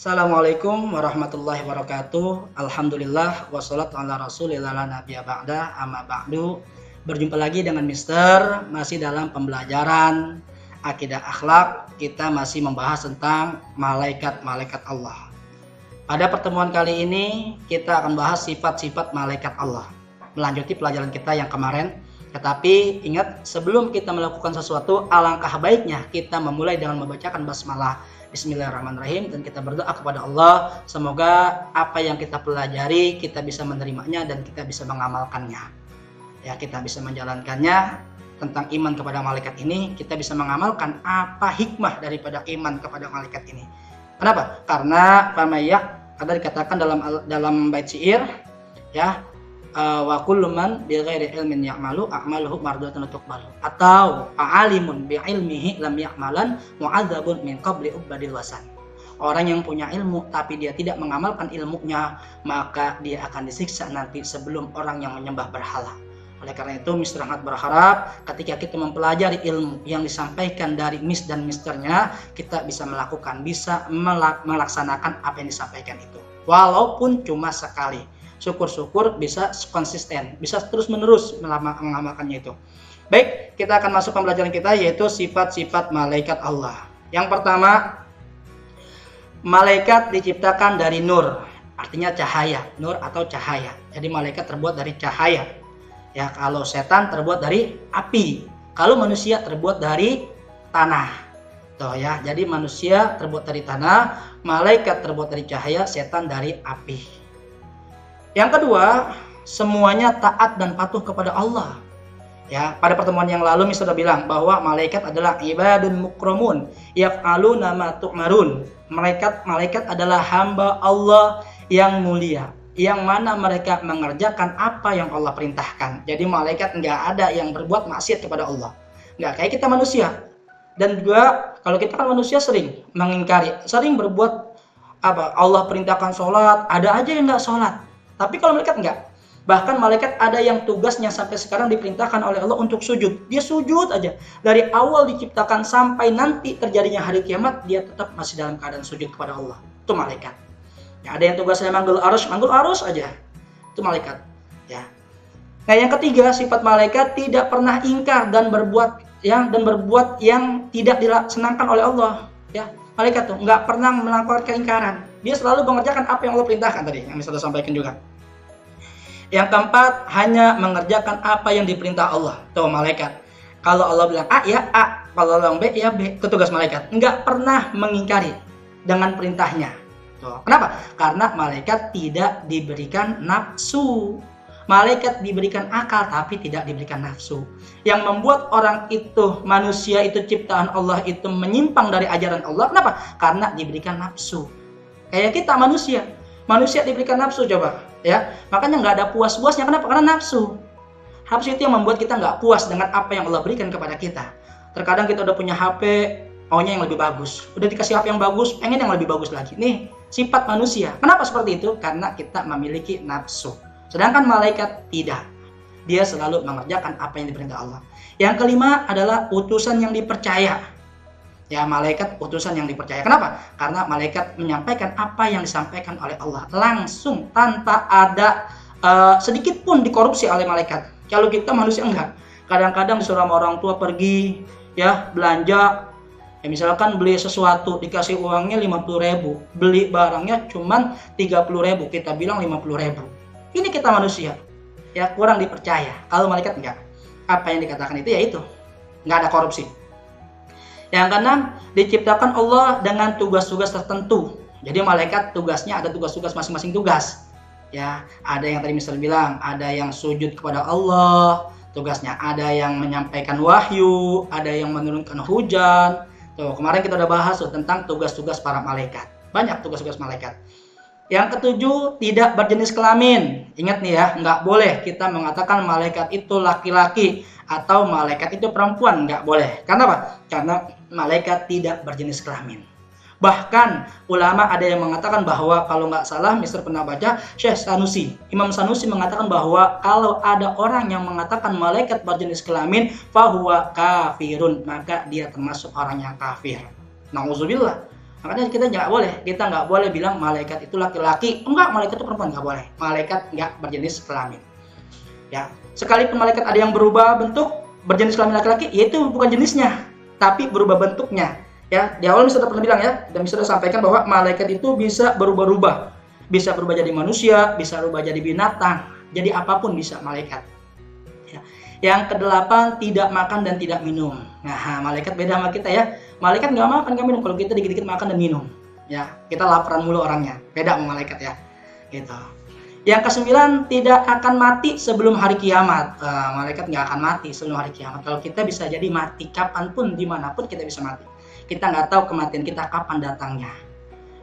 Assalamualaikum warahmatullahi wabarakatuh. Alhamdulillah wassalatu ala rasulillah la nabiyya ba'da amma ba'du. Berjumpa lagi dengan Mister, masih dalam pembelajaran akidah akhlak. Kita masih membahas tentang malaikat-malaikat Allah. Pada pertemuan kali ini kita akan bahas sifat-sifat malaikat Allah, melanjuti pelajaran kita yang kemarin. Tetapi ingat, sebelum kita melakukan sesuatu, alangkah baiknya kita memulai dengan membacakan basmalah, Bismillahirrahmanirrahim, dan kita berdoa kepada Allah semoga apa yang kita pelajari kita bisa menerimanya dan kita bisa mengamalkannya. Ya, kita bisa menjalankannya tentang iman kepada malaikat ini, kita bisa mengamalkan apa hikmah daripada iman kepada malaikat ini. Kenapa? Karena pamayak ada dikatakan dalam bait syair, ya, wa kullu man bi ghairi ilmin ya'malu a'maluhu mardudatun tuqbalu, atau alimun bi ilmihi lam ya'malan mu'adzabun min qabli ubadil wasan. Orang yang punya ilmu tapi dia tidak mengamalkan ilmunya, maka dia akan disiksa nanti sebelum orang yang menyembah berhala. Oleh karena itu, Mr. Ahmad berharap ketika kita mempelajari ilmu yang disampaikan dari Miss dan Misternya, kita bisa melaksanakan apa yang disampaikan itu, walaupun cuma sekali. Syukur-syukur bisa konsisten, bisa terus-menerus mengamalkannya itu. Baik, kita akan masuk pembelajaran kita, yaitu sifat-sifat malaikat Allah. Yang pertama, malaikat diciptakan dari nur, artinya cahaya, nur atau cahaya. Jadi malaikat terbuat dari cahaya. Ya, kalau setan terbuat dari api, kalau manusia terbuat dari tanah. Tuh ya, jadi manusia terbuat dari tanah, malaikat terbuat dari cahaya, setan dari api. Yang kedua, semuanya taat dan patuh kepada Allah. Ya, pada pertemuan yang lalu Mister sudah bilang bahwa malaikat adalah ibadun mukramun yaf'aluna ma tu'marun. Malaikat adalah hamba Allah yang mulia, yang mana mereka mengerjakan apa yang Allah perintahkan. Jadi malaikat nggak ada yang berbuat maksiat kepada Allah. Nggak kayak kita manusia. Dan juga kalau kita kan manusia sering mengingkari, sering berbuat apa Allah perintahkan sholat, ada aja yang nggak sholat. Tapi kalau malaikat enggak. Bahkan malaikat ada yang tugasnya sampai sekarang diperintahkan oleh Allah untuk sujud. Dia sujud aja. Dari awal diciptakan sampai nanti terjadinya hari kiamat, dia tetap masih dalam keadaan sujud kepada Allah. Itu malaikat. Ya, ada yang tugasnya manggul arus aja. Itu malaikat. Ya. Nah, yang ketiga, sifat malaikat tidak pernah ingkar dan berbuat yang tidak disenangkan oleh Allah. Ya, malaikat tuh nggak pernah melakukan keingkaran. Dia selalu mengerjakan apa yang Allah perintahkan tadi, yang bisa saya sampaikan juga. Yang keempat, hanya mengerjakan apa yang diperintah Allah. Tuh malaikat. Kalau Allah bilang A, ya A. Kalau Allah bilang B, ya B. Itu tugas malaikat. Nggak pernah mengingkari dengan perintahnya. Tuh. Kenapa? Karena malaikat tidak diberikan nafsu. Malaikat diberikan akal tapi tidak diberikan nafsu. Yang membuat orang itu, manusia itu, ciptaan Allah itu menyimpang dari ajaran Allah. Kenapa? Karena diberikan nafsu. Kayak kita manusia diberikan nafsu, coba ya, makanya nggak ada puas-puasnya. Kenapa? Karena nafsu itu yang membuat kita nggak puas dengan apa yang Allah berikan kepada kita. Terkadang kita udah punya HP, maunya yang lebih bagus, udah dikasih HP yang bagus, pengen yang lebih bagus lagi. Nih sifat manusia. Kenapa seperti itu? Karena kita memiliki nafsu. Sedangkan malaikat tidak, dia selalu mengerjakan apa yang diperintah Allah. Yang kelima adalah utusan yang dipercaya. Ya, malaikat utusan yang dipercaya. Kenapa? Karena malaikat menyampaikan apa yang disampaikan oleh Allah langsung, tanpa ada sedikit pun dikorupsi oleh malaikat. Kalau kita manusia enggak. Kadang-kadang disuruh sama orang tua pergi ya belanja, ya misalkan beli sesuatu dikasih uangnya 50.000, beli barangnya cuman 30.000, kita bilang 50.000. Ini kita manusia ya, kurang dipercaya. Kalau malaikat enggak. Apa yang dikatakan itu ya itu, enggak ada korupsi. Yang keenam, diciptakan Allah dengan tugas-tugas tertentu. Jadi malaikat tugasnya ada tugas-tugas masing-masing tugas. Ya, ada yang tadi misalnya bilang, ada yang sujud kepada Allah, tugasnya ada yang menyampaikan wahyu, ada yang menurunkan hujan. Tuh, kemarin kita udah bahas tentang tugas-tugas para malaikat. Banyak tugas-tugas malaikat. Yang ketujuh, tidak berjenis kelamin. Ingat nih ya, nggak boleh kita mengatakan malaikat itu laki-laki atau malaikat itu perempuan, nggak boleh. Karena apa? Karena malaikat tidak berjenis kelamin. Bahkan ulama ada yang mengatakan bahwa, kalau nggak salah Mister pernah baca, Syekh Sanusi, Imam Sanusi mengatakan bahwa kalau ada orang yang mengatakan malaikat berjenis kelamin, fahuwa kafirun, maka dia termasuk orang yang kafir. Nauzubillah. Makanya kita nggak boleh bilang malaikat itu laki-laki. Enggak, malaikat itu perempuan, nggak boleh. Malaikat nggak berjenis kelamin. Ya, sekalipun malaikat ada yang berubah bentuk berjenis kelamin laki-laki, yaitu bukan jenisnya, tapi berubah bentuknya. Ya, di awal sudah pernah bilang ya, dan sudah sampaikan bahwa malaikat itu bisa berubah-ubah, bisa berubah jadi manusia, bisa berubah jadi binatang, jadi apapun bisa malaikat. Ya. Yang kedelapan, tidak makan dan tidak minum. Nah, malaikat beda sama kita ya. Malaikat nggak makan nggak minum, kalau kita dikit-dikit makan dan minum. Ya, kita laparan mulu orangnya. Beda sama malaikat ya. Gitu. Yang kesembilan, tidak akan mati sebelum hari kiamat. Malaikat nggak akan mati sebelum hari kiamat. Kalau kita bisa jadi mati kapanpun, dimanapun kita bisa mati. Kita nggak tahu kematian kita kapan datangnya.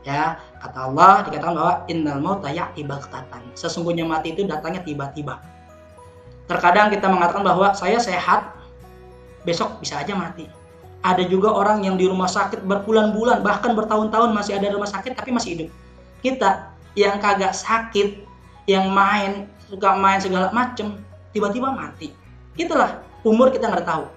Ya, kata Allah dikatakan bahwa innal mauta ya'ti baghtatan. Sesungguhnya mati itu datangnya tiba-tiba. Terkadang kita mengatakan bahwa saya sehat, besok bisa aja mati. Ada juga orang yang di rumah sakit berbulan-bulan, bahkan bertahun-tahun masih ada di rumah sakit tapi masih hidup. Kita yang kagak sakit, yang suka main segala macem, tiba-tiba mati. Itulah umur kita nggak tahu.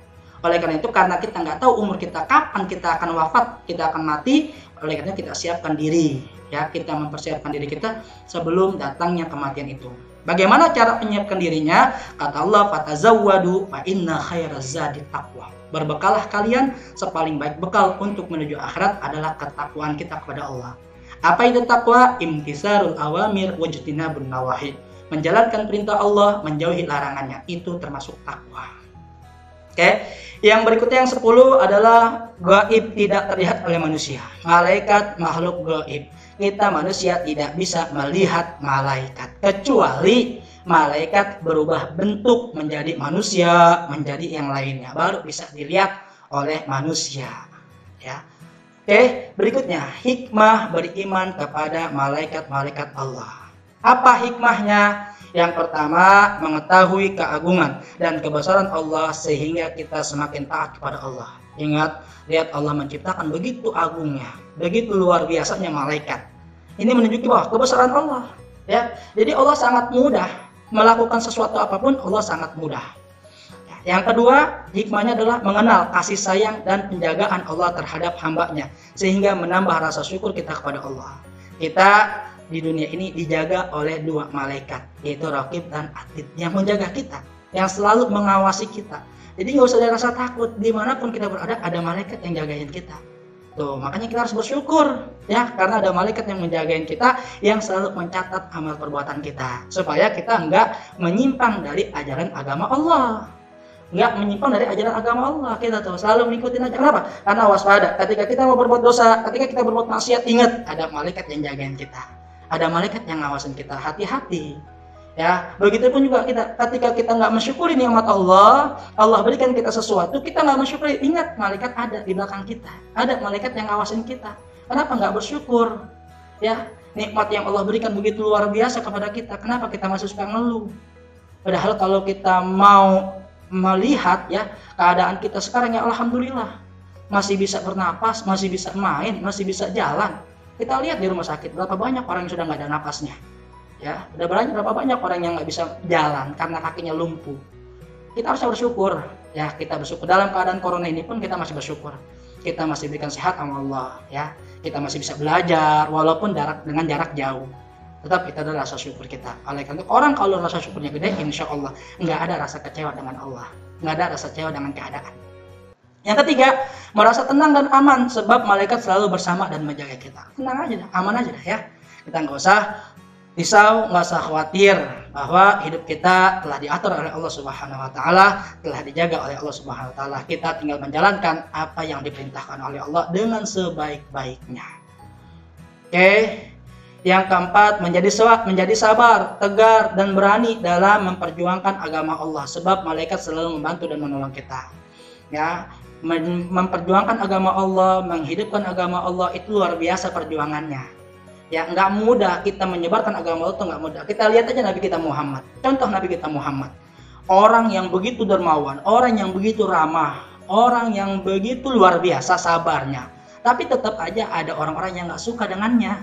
Oleh karena itu, karena kita nggak tahu umur kita kapan kita akan wafat, kita akan mati. Oleh karena kita siapkan diri, ya, kita mempersiapkan diri kita sebelum datangnya kematian itu. Bagaimana cara menyiapkan dirinya? Kata Allah, fatazawwadu fa inna khairaz zadi taqwa. Berbekalah kalian, sepaling baik bekal untuk menuju akhirat adalah ketakwaan kita kepada Allah. Apa itu takwa? Imtisarul awamir wajtinabun nawahi. Menjalankan perintah Allah, menjauhi larangannya. Itu termasuk takwa. Oke. Yang berikutnya yang 10 adalah gaib tidak terlihat oleh manusia. Malaikat makhluk gaib. Kita manusia tidak bisa melihat malaikat. Kecuali malaikat berubah bentuk menjadi manusia, menjadi yang lainnya. Baru bisa dilihat oleh manusia. Ya. Oke, berikutnya hikmah beriman kepada malaikat-malaikat Allah. Apa hikmahnya? Yang pertama, mengetahui keagungan dan kebesaran Allah sehingga kita semakin taat kepada Allah. Ingat, lihat Allah menciptakan begitu agungnya, begitu luar biasanya malaikat. Ini menunjukkan bahwa kebesaran Allah. Ya, jadi Allah sangat mudah melakukan sesuatu apapun, Allah sangat mudah. Yang kedua, hikmahnya adalah mengenal kasih sayang dan penjagaan Allah terhadap hambanya, sehingga menambah rasa syukur kita kepada Allah. Kita di dunia ini dijaga oleh dua malaikat, yaitu Raqib dan Atid, yang menjaga kita, yang selalu mengawasi kita. Jadi nggak usah ada rasa takut, dimanapun kita berada ada malaikat yang jagain kita. Tuh, makanya kita harus bersyukur ya, karena ada malaikat yang menjagain kita, yang selalu mencatat amal perbuatan kita, supaya kita nggak menyimpang dari ajaran agama Allah. Nggak menyimpang dari ajaran agama Allah, kita tuh selalu mengikuti aja. Kenapa? Karena waspada. Ketika kita mau berbuat dosa, ketika kita berbuat maksiat, ingat ada malaikat yang jagain kita, ada malaikat yang ngawasin kita. Hati-hati, ya. Begitupun juga kita, ketika kita nggak mensyukuri nikmat Allah, Allah berikan kita sesuatu, kita nggak mensyukuri, ingat malaikat ada di belakang kita, ada malaikat yang ngawasin kita. Kenapa nggak bersyukur? Ya, nikmat yang Allah berikan begitu luar biasa kepada kita, kenapa kita masih suka ngeluh? Padahal kalau kita mau melihat ya keadaan kita sekarang, ya alhamdulillah masih bisa bernapas, masih bisa main, masih bisa jalan. Kita lihat di rumah sakit berapa banyak orang yang sudah nggak ada napasnya, ya, berapa banyak orang yang nggak bisa jalan karena kakinya lumpuh. Kita harus bersyukur, ya, kita bersyukur dalam keadaan corona ini pun kita masih bersyukur, kita masih diberikan sehat sama Allah, ya, kita masih bisa belajar walaupun dengan jarak jauh. Tetap kita ada rasa syukur kita. Oleh karena itu, orang kalau rasa syukurnya gede, insya Allah nggak ada rasa kecewa dengan Allah, nggak ada rasa kecewa dengan keadaan. Yang ketiga, merasa tenang dan aman sebab malaikat selalu bersama dan menjaga kita. Tenang aja dah, aman aja dah ya. Kita nggak usah risau, nggak usah khawatir bahwa hidup kita telah diatur oleh Allah Subhanahu Wa Taala, telah dijaga oleh Allah Subhanahu Wa Taala. Kita tinggal menjalankan apa yang diperintahkan oleh Allah dengan sebaik-baiknya. Oke. Yang keempat, menjadi sabar, tegar, dan berani dalam memperjuangkan agama Allah. Sebab malaikat selalu membantu dan menolong kita. Ya, memperjuangkan agama Allah, menghidupkan agama Allah itu luar biasa perjuangannya. Ya, nggak mudah kita menyebarkan agama Allah, itu nggak mudah. Kita lihat aja Nabi kita Muhammad. Contoh Nabi kita Muhammad. Orang yang begitu dermawan, orang yang begitu ramah, orang yang begitu luar biasa sabarnya. Tapi tetap aja ada orang-orang yang nggak suka dengannya.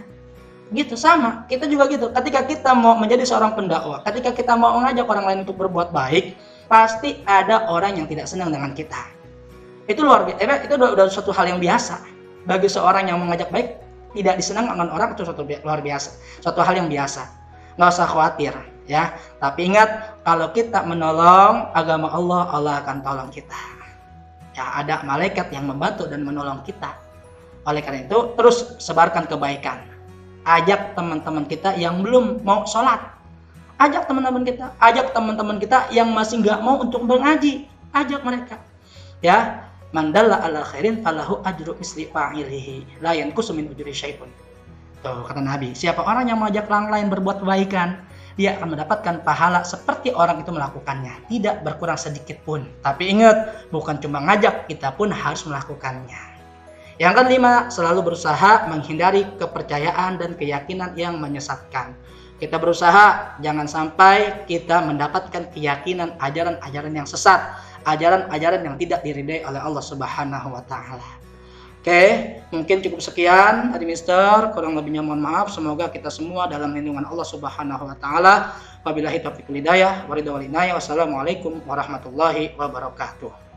Gitu, sama kita juga gitu. Ketika kita mau menjadi seorang pendakwah, ketika kita mau mengajak orang lain untuk berbuat baik, pasti ada orang yang tidak senang dengan kita. Itu luar biasa, itu udah suatu hal yang biasa. bagi seorang yang mengajak baik, tidak disenang dengan orang itu suatu luar biasa, suatu hal yang biasa. Nggak usah khawatir ya. Tapi ingat, kalau kita menolong agama Allah, Allah akan tolong kita. Ya, ada malaikat yang membantu dan menolong kita. Oleh karena itu, terus sebarkan kebaikan. Ajak teman-teman kita yang belum mau sholat. Ajak teman-teman kita yang masih nggak mau untuk mengaji. Ajak mereka. Ya, man dalla ala khairin falahu ajru misli fa'ilihi la yanqusu min ujri syai'un. Tuh kata Nabi, siapa orang yang mengajak orang lain berbuat kebaikan, dia akan mendapatkan pahala seperti orang itu melakukannya, tidak berkurang sedikit pun. Tapi ingat, bukan cuma ngajak, kita pun harus melakukannya. Yang kelima, selalu berusaha menghindari kepercayaan dan keyakinan yang menyesatkan. Kita berusaha jangan sampai kita mendapatkan keyakinan ajaran-ajaran yang sesat, ajaran-ajaran yang tidak diridai oleh Allah Subhanahu wa taala. Oke, mungkin cukup sekian dari Mister, kurang lebihnya mohon maaf. Semoga kita semua dalam lindungan Allah Subhanahu wa taala. Wabillahi taufiq wal hidayah, wassalamualaikum warahmatullahi wabarakatuh.